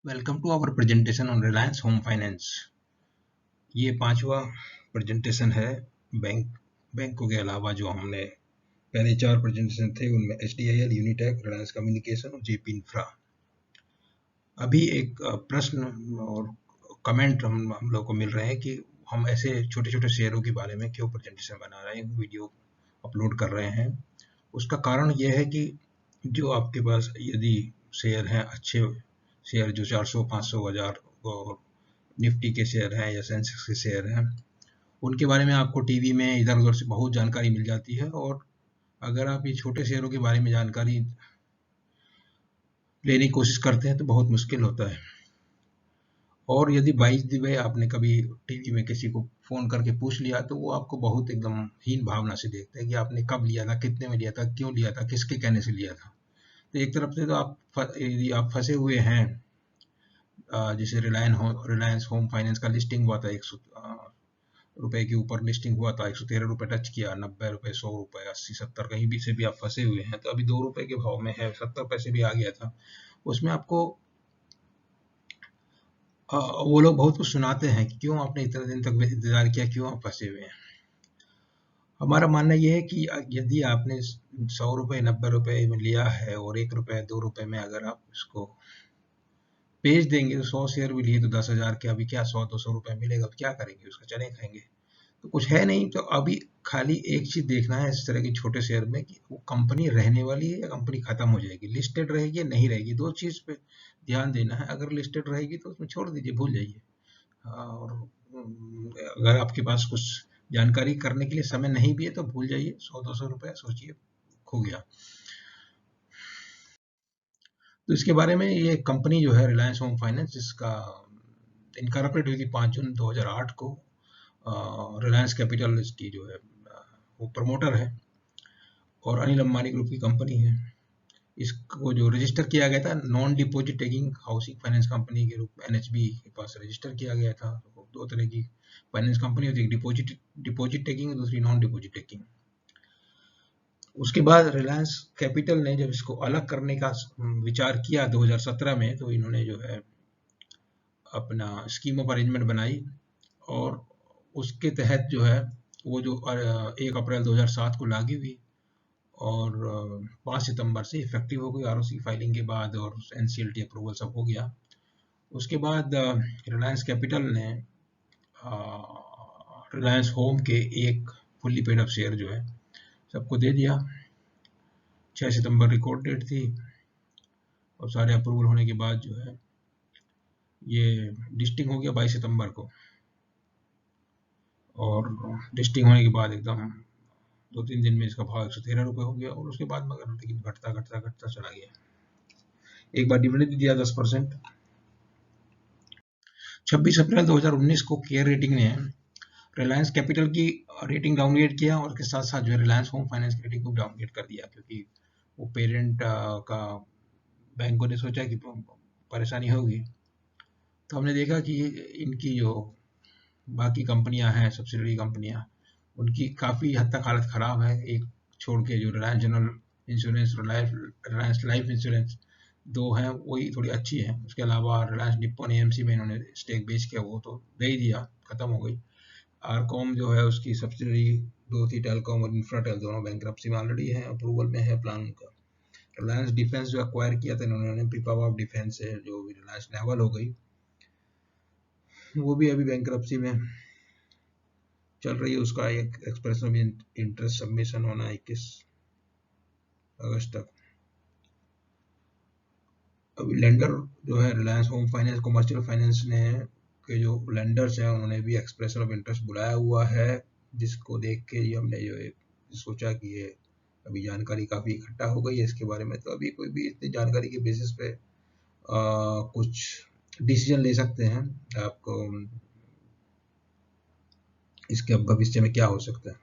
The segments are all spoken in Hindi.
Welcome to our presentation on Reliance home finance. ये 5वां प्रेजेंटेशन है। बैंकों के अलावा जो हमने पहले 4 प्रेजेंटेशन थे उनमें HDIL, यूनिटेक, रिलायंस कम्युनिकेशन और जेपी इंफ्रा। अभी एक प्रश्न और कमेंट हम लोग को मिल रहे हैं कि हम ऐसे छोटे छोटे शेयरों के बारे में क्यों प्रेजेंटेशन बना रहे हैं, वीडियो अपलोड कर रहे हैं। उसका कारण यह है कि जो आपके पास यदि शेयर हैं, अच्छे शेयर जो 400, 500, 1000 और निफ्टी के शेयर हैं या सेंसेक्स के शेयर हैं, उनके बारे में आपको टीवी में इधर उधर से बहुत जानकारी मिल जाती है। और अगर आप ये छोटे शेयरों के बारे में जानकारी लेने की कोशिश करते हैं तो बहुत मुश्किल होता है। और यदि बाई द वे आपने कभी टीवी में किसी को फोन करके पूछ लिया तो वो आपको बहुत एकदम हीन भावना से देखते हैं कि आपने कब लिया था, कितने में लिया था, क्यों लिया था, किसके कहने से लिया था। तो एक तरफ से तो यदि आप फंसे हुए हैं, जैसे रिलायंस होम फाइनेंस का लिस्टिंग हुआ था, 100 रुपए के ऊपर लिस्टिंग हुआ था, 113 रुपए टच किया, 90 रुपए, 100 रुपए, 80, 70 कहीं भी से भी आप फंसे हुए हैं। तो अभी 2 रुपए के भाव में है, 70 पैसे भी आ गया था। उसमें आपको वो लोग बहुत कुछ सुनाते हैं कि क्यों आपने इतने दिन तक इंतजार किया, क्यों आप फंसे हुए हैं। हमारा मानना यह है कि यदि आपने 100 रुपए, 90 रुपए में लिया है और 1 रुपए, 2 रुपए में अगर आप इसको बेच देंगे तो 100 शेयर भी लिए तो 10,000 के अभी क्या 100-200 रुपए मिलेगा, तो क्या करेंगे, उसका चने खाएंगे। तो कुछ है नहीं। तो अभी खाली एक चीज देखना है इस तरह के छोटे शेयर में कि वो कंपनी रहने वाली है या कंपनी खत्म हो जाएगी, लिस्टेड रहेगी या नहीं रहेगी। 2 चीज पे ध्यान देना है। अगर लिस्टेड रहेगी तो उसमें छोड़ दीजिए, भूल जाइए। और अगर आपके पास कुछ जानकारी करने के लिए समय नहीं भी है तो भूल जाइए, 100-200 रुपए सोचिए खो गया। तो इसके बारे में, ये कंपनी जो है रिलायंस होम फाइनेंस, जिसका इनकॉर्पोरेट हुई थी 5 जून 2008 को। रिलायंस कैपिटल इसकी जो है वो प्रमोटर है और अनिल अंबानी ग्रुप की कंपनी है। इसको जो रजिस्टर किया गया था non deposit taking housing finance company के रूप में NHB के पास रजिस्टर किया गया था। तो 2 तरह की फाइनेंस कंपनी होती है, एक डिपॉजिट टेकिंग, दूसरी नॉन डिपॉजिट टेकिंग। उसके बाद रिलायंस कैपिटल ने जब इसको अलग करने का विचार किया 2017 में, तो इन्होंने जो है अपना स्कीम ऑफ अरेंजमेंट बनाई और उसके तहत जो है वो जो 1 अप्रैल 2007 को लागू हुई और 5 सितंबर से इफेक्टिव हो गई, ROC फाइलिंग के बाद और NCLT अप्रूवल सब हो गया। उसके बाद रिलायंस कैपिटल ने रिलायंस होम के एक फुल्ली पेड अप शेयर जो है सबको दे दिया। 6 सितंबर रिकॉर्ड डेट थी और सारे अप्रूवल होने के बाद जो है ये लिस्टिंग हो गया 22 सितंबर को। और लिस्टिंग होने के बाद एकदम 2-3 दिन में इसका भाव 113 रुपए हो गया और उसके बाद मगर लेकिन घटता घटता घटता चला गया। एक बार डिविडेंड दिया 10%। 26 अप्रैल 2019 को केयर रेटिंग ने रिलायंस कैपिटल की रेटिंग डाउनग्रेड किया और उसके साथ साथ जो है रिलायंस होम फाइनेंस की रेटिंग को डाउनग्रेड कर दिया, क्योंकि वो पेरेंट का बैंकों ने सोचा कि परेशानी होगी। तो हमने देखा कि इनकी जो बाकी कंपनियां हैं, सब्सिडरी कंपनियां, उनकी काफ़ी हद तक हालत ख़राब है। एक छोड़ के जो Reliance general insurance, Reliance life insurance, 2 हैं वही थोड़ी अच्छी हैं। उसके अलावा रिलायंस निप्पॉन AMC में इन्होंने स्टेक बेच के वो तो दे ही दिया, खत्म हो गई। आरकॉम जो है उसकी सब्सिडरी 2 थी, टेलकॉम और इंफ्राटेल, दोनों बैंक्रप्सी में ऑलरेडी है, अप्रूवल में है प्लान उनका। रिलायंस डिफेंस जो एक्वायर किया था इन्होंने, पिपावाव डिफेंस है जो रिलायंस नेवल हो गई, वो भी अभी बैंक्रप्सी में चल रही है। उसका एक एक्सप्रेशन ऑफ इंटरेस्ट सबमिशन होना है 21 अगस्त तक। अभी लेंडर जो है Reliance home finance commercial finance ने के जो लेंडर्स हैं उन्होंने भी एक्सप्रेशन ऑफ इंटरेस्ट बुलाया हुआ है, जिसको देख के ही हमने जो है सोचा कि ये अभी जानकारी काफ़ी इकट्ठा हो गई है इसके बारे में। तो अभी कोई भी इतनी जानकारी के बेसिस पे कुछ डिसीजन ले सकते हैं। आपको इसके अब भविष्य में क्या हो सकता है।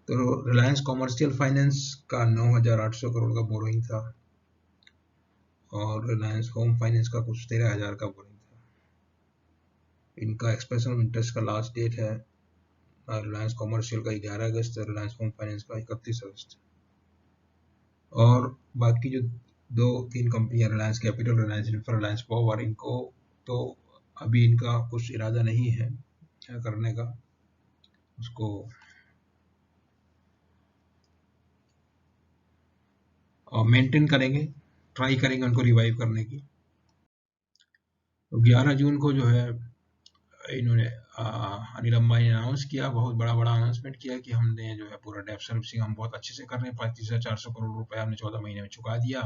तो रिलायंस कमर्शियल फाइनेंस का 9,800 करोड़ का बोरोइंग था और रिलायंस होम फाइनेंस का कुछ 13,000 का बोरोइंग था। इनका एक्सप्रेशन ऑफ इंटरेस्ट का लास्ट डेट है रिलायंस कमर्शियल का 11 अगस्त, रिलायंस होम फाइनेंस का 31 अगस्त। और बाकी जो दो तीन कंपनियां, Reliance capital, Reliance infra, Reliance power, इनको तो अभी इनका कुछ इरादा नहीं है क्या करने का, उसको मेंटेन करेंगे, ट्राई करेंगे उनको रिवाइव करने की। तो 11 जून को जो है इन्होंने अनिल अंबानी ने अनाउंस किया, बहुत बड़ा अनाउंसमेंट किया कि हमने जो है पूरा डेब्ट सर्विसिंग हम बहुत अच्छे से कर रहे हैं, 35,400 करोड़ रुपए हमने 14 महीने में चुका दिया,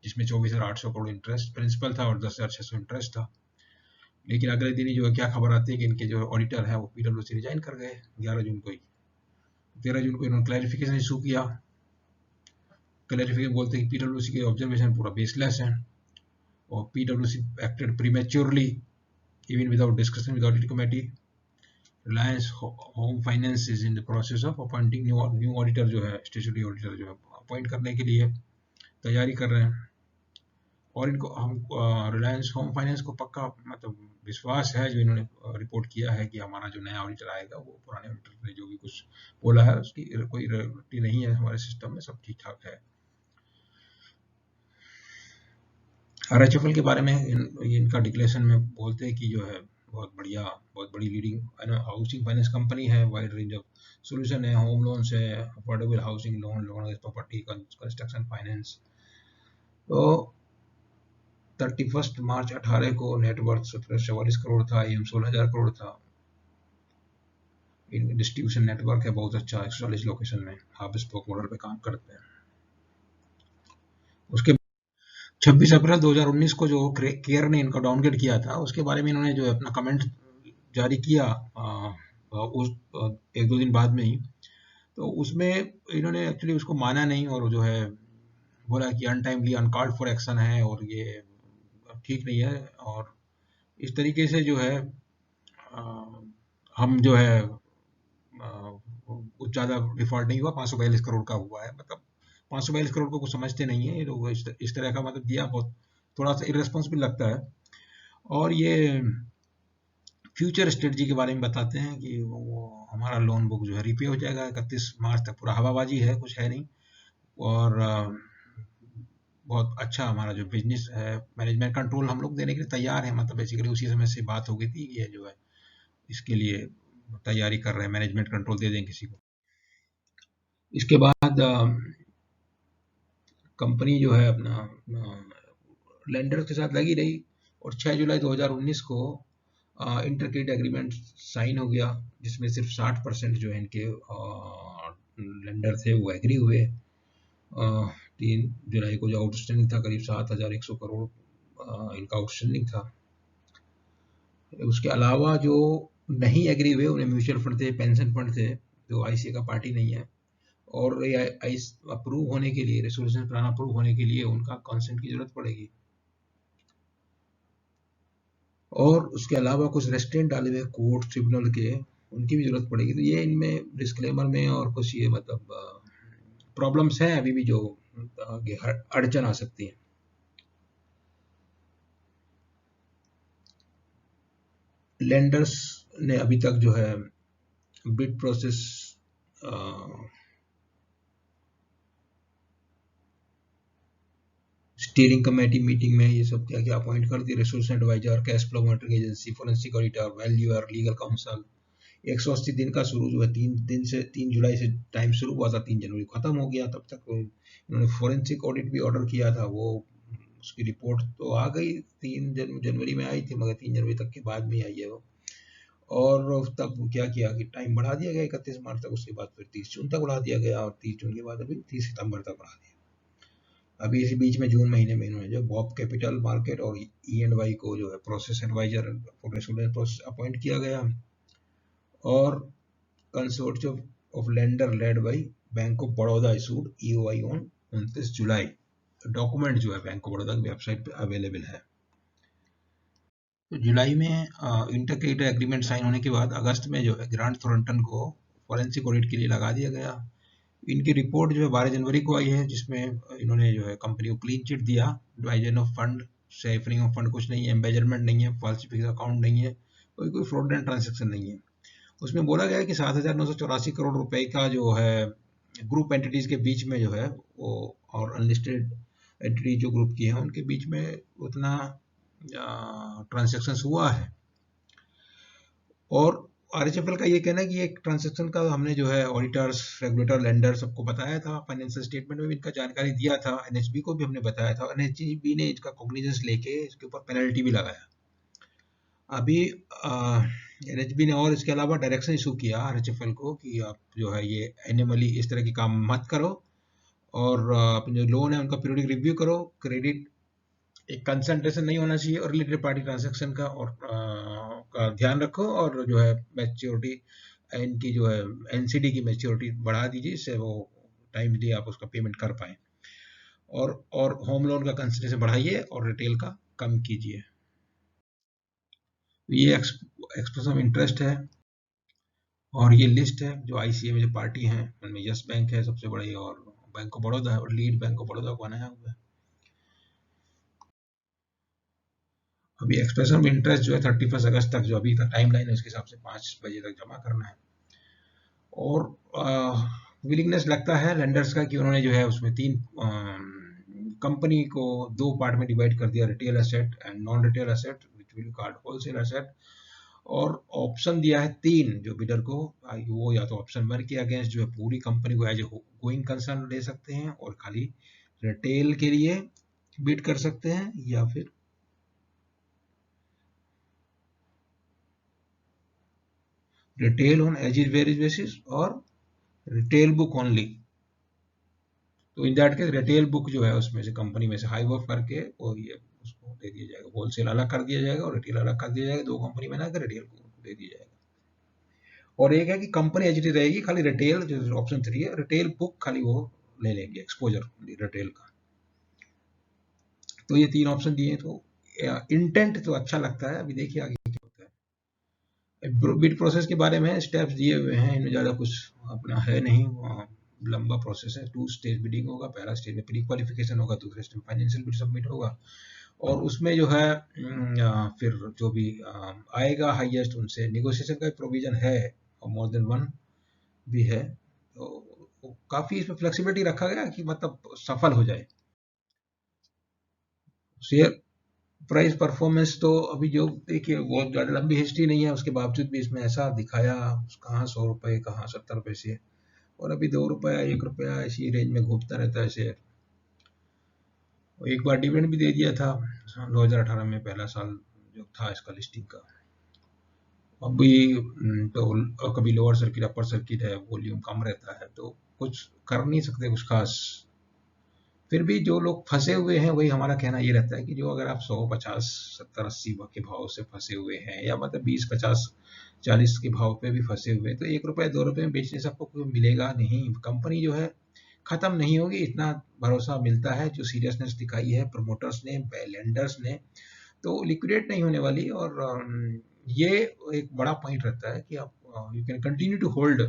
जिसमें 24,800 करोड़ इंटरेस्ट प्रिंसिपल था और 10,600 इंटरेस्ट था। लेकिन अगले दिन ही जो है क्या खबर आती है कि इनके जो ऑडिटर है वो पीडब्ल्यूसी रिजाइन कर गए 11 जून को ही। 13 जून को इन्होंने क्लैरिफिकेशन इशू किया, क्लैरिफिकेशन बोलते हैं कि पीडब्ल्यूसी के ऑब्जर्वेशन पूरा बेसलेस है और पीडब्ल्यूसी acted prematurely even without discussion with audit committee. Reliance Home Finance is in the process of appointing new auditor जो है statutory auditor जो है अपॉइंट करने के लिए तैयारी कर रहे हैं। और इनको हम रिलायंस होम फाइनेंस को पक्का मतलब विश्वास है जो इन्होंने रिपोर्ट किया है कि हमारा जो नया ऑडिटर आएगा वो पुराने ऑडिटर ने जो भी कुछ बोला है उसकी कोई इरेगुलरिटी नहीं है, हमारे सिस्टम में सब ठीक ठाक है। आरएचएफएल के बारे में इनका डिक्लेरेशन में बोलते हैं कि जो है बहुत बढ़िया, बहुत बड़ी लीडिंग हाउसिंग फाइनेंस कंपनी है, वाइड रेंज ऑफ सोल्यूशन है, होम लोन्स है, affordable housing loan, loan against property, construction finance. तो 31 मार्च 18 को नेटवर्थ 1744 करोड़ था, एम 16,000 करोड़ था। इन डिस्ट्रीब्यूशन नेटवर्क है बहुत अच्छा, 140 लोकेशन में हब स्पोक मॉडल पे काम करते हैं। उसके 26 अप्रैल 2019 को जो केयर ने इनका डाउनग्रेड किया था उसके बारे में इन्होंने जो अपना कमेंट जारी किया उस एक दो दिन बाद में ही, तो उसमें इन्होंने एक्चुअली उसको माना नहीं और जो है बोला कि अनटाइमली अनकॉल्ड फॉर एक्शन है और ये ठीक नहीं है। और इस तरीके से जो है हम जो है कुछ ज़्यादा डिफॉल्ट नहीं हुआ, 542 करोड़ का हुआ है, मतलब 542 करोड़ को कुछ समझते नहीं है ये लोग, इस तरह का मतलब दिया, बहुत थोड़ा सा इरेस्पॉन्सिबल लगता है। और ये फ्यूचर स्ट्रेटजी के बारे में बताते हैं कि वो हमारा लोन बुक जो है रिपे हो जाएगा 31 मार्च तक, पूरा हवाबाजी है, कुछ है नहीं। और बहुत अच्छा हमारा जो बिजनेस है, मैनेजमेंट कंट्रोल हम लोग देने के लिए तैयार हैं, मतलब बेसिकली उसी समय से बात हो गई थी कि ये जो है इसके लिए तैयारी कर रहे हैं, मैनेजमेंट कंट्रोल दे दें किसी को। इसके बाद कंपनी जो है अपना लेंडर के साथ लगी रही और 6 जुलाई 2019 को इंटरक्रेडिट एग्रीमेंट साइन हो गया, जिसमें सिर्फ 60% जो है इनके लेंडर थे वो एग्री हुए। 3 जुलाई को जो आउटस्टैंडिंग था करीब 7,100 करोड़ इनका आउटस्टैंडिंग था। उसके अलावा जो नहीं एग्री हुए उन्हें म्यूचुअल फंड थे, पेंशन फंड थे, जो आईसीए का पार्टी नहीं है, और अप्रूव होने के लिए, रेजोल्यूशन प्लान अप्रूव होने के लिए उनका कंसेंट की जरूरत पड़ेगी। और उसके अलावा कुछ रेस्ट्रेंट डाले हुए कोर्ट ट्रिब्यूनल के, उनकी भी जरूरत पड़ेगी। तो ये इनमें डिस्क्लेमर में और कुछ ये मतलब प्रॉब्लम्स हैं अभी भी जो आगे अड़चन आ सकती है। लेंडर्स ने अभी तक जो है bid process steering committee meeting में ये सब क्या क्या अपॉइंट कर दिए, resource advisor, cash flow monitoring agency, forensic auditor, valuer, legal counsel. 180 दिन का शुरू जो है 3 जुलाई से टाइम शुरू हुआ था, 3 जनवरी खत्म हो गया। तब तक इन्होंने फोरेंसिक ऑडिट भी ऑर्डर किया था, वो उसकी रिपोर्ट तो आ गई, 3 जनवरी में आई थी, मगर 3 जनवरी तक के बाद में आई है वो। और तब क्या किया कि टाइम बढ़ा दिया गया 31 मार्च तक, उसके बाद फिर 30 जून तक बढ़ा दिया गया और 30 जून के बाद अभी 30 सितंबर तक बढ़ा दिया। अभी इसी बीच में जून महीने में इन्होंने जो बॉब कैपिटल मार्केट और E&Y को जो है process adviser for resolution process appoint किया गया। और consortium of lender led by bank of Baroda issued EOI on 29 जुलाई। डॉक्यूमेंट जो है बैंक ऑफ बड़ौदा की वेबसाइट पे अवेलेबल है। तो जुलाई में इंटरक्रेडिट एग्रीमेंट साइन होने के बाद अगस्त में जो है ग्रांट थॉर्ंटन को फॉरेंसिक ऑडिट के लिए लगा दिया गया। इनकी रिपोर्ट जो है 12 जनवरी को आई है, जिसमें इन्होंने जो है कंपनी को क्लीन चिट दिया, diversion of fund, siphoning of fund कुछ नहीं है, एम्बेजरमेंट नहीं है, फॉल्सिफिकेशन अकाउंट नहीं है, कोई फ्रॉडलेंट ट्रांजेक्शन नहीं है। उसमें बोला गया है कि 7,984 करोड़ रुपए का जो है ग्रुप एंटिटीज के बीच में जो है वो और अनलिस्टेड एंटिटी जो ग्रुप की है उनके बीच में उतना ट्रांजैक्शंस हुआ है। और आरएचएफएल का ये कहना है कि एक ट्रांजैक्शन का हमने जो है ऑडिटर्स, रेगुलेटर, लेंडर सबको बताया था, फाइनेंशियल स्टेटमेंट में भी इनका जानकारी दिया था, एनएचबी को भी हमने बताया था, एनएचबी ने इसका कॉग्निजेंस लेके इसके ऊपर पेनल्टी भी लगाया। अभी एनएचबी ने और इसके अलावा डायरेक्शन इशू किया आरएचएफएल को कि आप जो है ये एनुअली इस तरह की काम मत करो, और अपने जो लोन है उनका पीरियडिक रिव्यू करो, क्रेडिट एक कंसंट्रेशन नहीं होना चाहिए और रिलेटेड पार्टी ट्रांजैक्शन का और का ध्यान रखो, और जो है मैच्योरिटी इनकी जो है एनसीडी की मैच्योरिटी बढ़ा दीजिए, इससे वो टाइमली आप उसका पेमेंट कर पाए, और होम लोन का कंसंट्रेशन बढ़ाइए और रिटेल का कम कीजिए। ये एक्सप्रेशन ऑफ इंटरेस्ट है, और ये लिस्ट है जो आईसीए में जो पार्टी हैं उनमें यस बैंक है सबसे बड़ी, और बैंक ऑफ बड़ौदा है, और लीड बैंक ऑफ बड़ौदा को बनाया हुआ है। अभी एक्सप्रेशन ऑफ इंटरेस्ट जो है 31 अगस्त तक जो अभी का टाइम लाइन है उसके हिसाब से 5 बजे तक जमा करना है। और विलिंगनेस लगता है लेंडर्स का कि उन्होंने जो है उसमें 3 कंपनी को 2 पार्ट में डिवाइड कर दिया, retail asset and non retail asset which will called wholesale asset, और ऑप्शन दिया है 3 जो बिडर को, वो या तो ऑप्शन 1 के अगेंस्ट जो है पूरी कंपनी को एज ए गोइंग कंसर्न ले सकते हैं और खाली रिटेल के लिए बिड कर सकते हैं, या फिर retail on as is where is basis और रिटेल बुक ओनली। तो in that case retail book जो है उसमें से कंपनी में से हाइव ऑफ करके वो ये उसको दे दिया जाएगा, होलसेल अलग कर दिया जाएगा और रिटेल अलग कर दिया जाएगा, 2 कंपनी बनाकर रिटेल को दे दिया जाएगा। और एक है कि कंपनी एचडी रहेगी, खाली रिटेल जो ऑप्शन 3 है, रिटेल बुक खाली वो ले लेंगे एक्सपोजर रिटेल का। तो ये 3 ऑप्शन दिए, तो इंटेंट तो अच्छा लगता है, अभी देखिए आगे क्या होता है। बिड प्रोसेस के बारे में स्टेप्स दिए हुए हैं, इनमें ज़्यादा कुछ अपना है नहीं, लंबा प्रोसेस है। 2 स्टेज बिडिंग होगा, पहला स्टेज में प्री क्वालिफिकेशन होगा, दूसरे स्टेज में फाइनेंशियल बिड सबमिट होगा, और उसमें जो है फिर जो भी आएगा हाईएस्ट उनसे नेगोशिएशन का प्रोविजन है, और मोर देन 1 भी है, तो काफ़ी इसमें फ्लेक्सिबिलिटी रखा गया कि मतलब सफल हो जाए। शेयर प्राइस परफॉर्मेंस तो अभी जो देखिए बहुत ज़्यादा लंबी हिस्ट्री नहीं है, उसके बावजूद भी इसमें ऐसा दिखाया, कहाँ 100 रुपये, कहाँ 70 रुपये से, और अभी 2 रुपया 1 रुपया ऐसी रेंज में घूमता रहता है शेयर। एक बार डिविडेंड भी दे दिया था 2018 में, पहला साल जो था इसका लिस्टिंग का। अभी तो कभी लोअर सर्किट अपर सर्किट है, वॉल्यूम कम रहता है, तो कुछ कर नहीं सकते कुछ खास। फिर भी जो लोग फंसे हुए हैं, वही हमारा कहना ये रहता है कि जो अगर आप 100, 50, 70, 80 के भाव से फंसे हुए हैं, या मतलब 20, 50, 40 के भाव पे भी फंसे हुए, तो 1 रुपये 2 रुपये में बेचने से आपको कोई मिलेगा नहीं, कंपनी जो है खत्म नहीं होगी, इतना भरोसा मिलता है, जो सीरियसनेस दिखाई है प्रमोटर्स ने, लेंडर्स ने, तो लिक्विडेट नहीं होने वाली। और ये एक बड़ा पॉइंट रहता है कि आप you can continue to hold.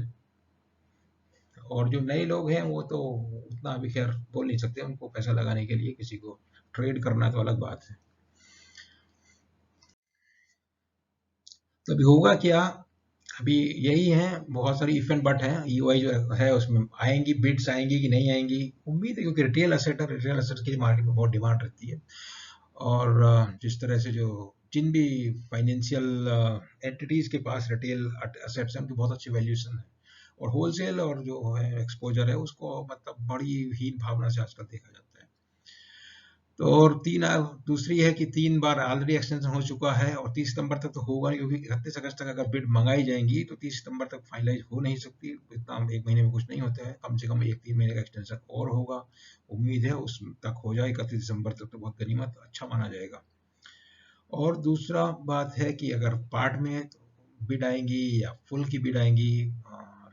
और जो नए लोग हैं वो तो उतना अभी खैर बोल नहीं सकते, उनको पैसा लगाने के लिए किसी को ट्रेड करना तो अलग बात है। तो अभी होगा क्या, अभी यही है, बहुत सारी इफ एंड बट है, ईओआई जो है उसमें आएंगी, बिड्स आएंगी कि नहीं आएंगी, उम्मीद है, क्योंकि रिटेल एसेट है, रिटेल एसेट की मार्केट में बहुत डिमांड रहती है, और जिस तरह से जो जिन भी फाइनेंशियल एंटिटीज के पास रिटेल एसेट्स हैं उनकी बहुत अच्छी वैल्यूएशन है, और होलसेल और जो है एक्सपोजर है उसको मतलब बड़ी हीन भावना से आजकल देखा जाता है। तो और दूसरी है कि 3 बार ऑलरेडी एक्सटेंशन हो चुका है, और 30 सितंबर तक तो होगा नहीं, क्योंकि 31 अगस्त तक अगर बिड मंगाई जाएंगी तो 30 सितंबर तक फाइनलाइज हो नहीं सकती, इतना 1 महीने में कुछ नहीं होता है, कम से कम 1-3 महीने का एक्सटेंशन और होगा, उम्मीद है उस तक हो जाए 31 दिसंबर तक, तो बहुत गनीमत अच्छा माना जाएगा। और दूसरा बात है कि अगर पार्ट में बिड आएंगी या फुल की बिड आएंगी,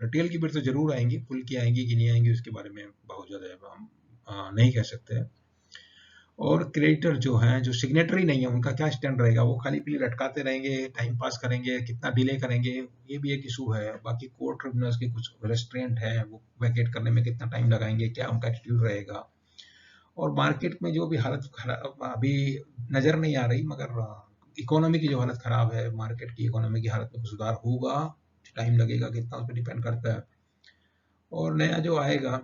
रिटेल की बिड तो जरूर आएंगी, फुल की आएंगी कि नहीं आएंगी उसके बारे में बहुत ज़्यादा हम नहीं कह सकते हैं। और क्रेडिटर जो हैं, जो सिग्नेटरी नहीं है, उनका क्या स्टैंड रहेगा, वो खाली पीली लटकाते रहेंगे, टाइम पास करेंगे, कितना डिले करेंगे, ये भी एक इशू है। बाकी कोर्ट ट्रिब्यूनल्स के कुछ रेस्ट्रेंट है, वो वैकेट करने में कितना टाइम लगाएंगे, क्या उनका एटीट्यूड रहेगा। और मार्केट में जो भी हालत अभी नज़र नहीं आ रही, मगर इकोनॉमी की जो हालत ख़राब है, मार्केट की इकोनॉमी की हालत में सुधार होगा, टाइम लगेगा कितना उस पर डिपेंड करता है। और नया जो आएगा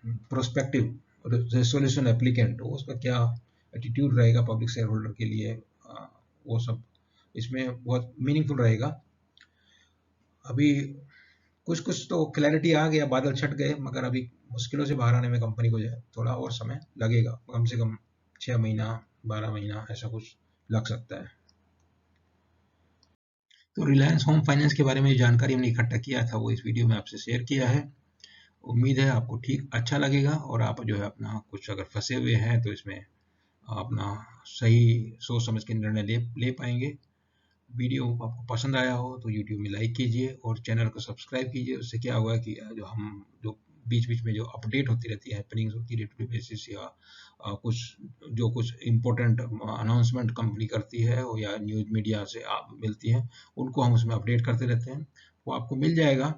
प्रोस्पेक्टिव रेजोल्यूशन एप्लीकेंट, उसका क्या एटीट्यूड रहेगा पब्लिक शेयर होल्डर के लिए, वो सब इसमें बहुत मीनिंगफुल रहेगा। अभी कुछ कुछ तो क्लैरिटी आ गया, बादल छट गए, मगर अभी मुश्किलों से बाहर आने में कंपनी को जो है थोड़ा और समय लगेगा, कम से कम 6 महीना 12 महीना ऐसा कुछ लग सकता है। तो रिलायंस होम फाइनेंस के बारे में जो जानकारी हमने इकट्ठा किया था वो इस वीडियो में आपसे शेयर किया है। उम्मीद है आपको ठीक अच्छा लगेगा और आप जो है अपना कुछ अगर फंसे हुए हैं तो इसमें अपना सही सोच समझ के निर्णय ले पाएंगे। वीडियो आपको पसंद आया हो तो यूट्यूब में लाइक कीजिए और चैनल को सब्सक्राइब कीजिए। उससे क्या होगा कि जो बीच बीच में जो अपडेट होती रहती है, हैपनिंग्स होती है डे टू डे बेसिस, या कुछ इम्पोर्टेंट अनाउंसमेंट कंपनी करती है या न्यूज़ मीडिया से आप मिलती हैं, उनको हम उसमें अपडेट करते रहते हैं, वो आपको मिल जाएगा।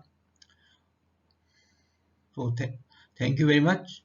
तो थैंक यू वेरी मच।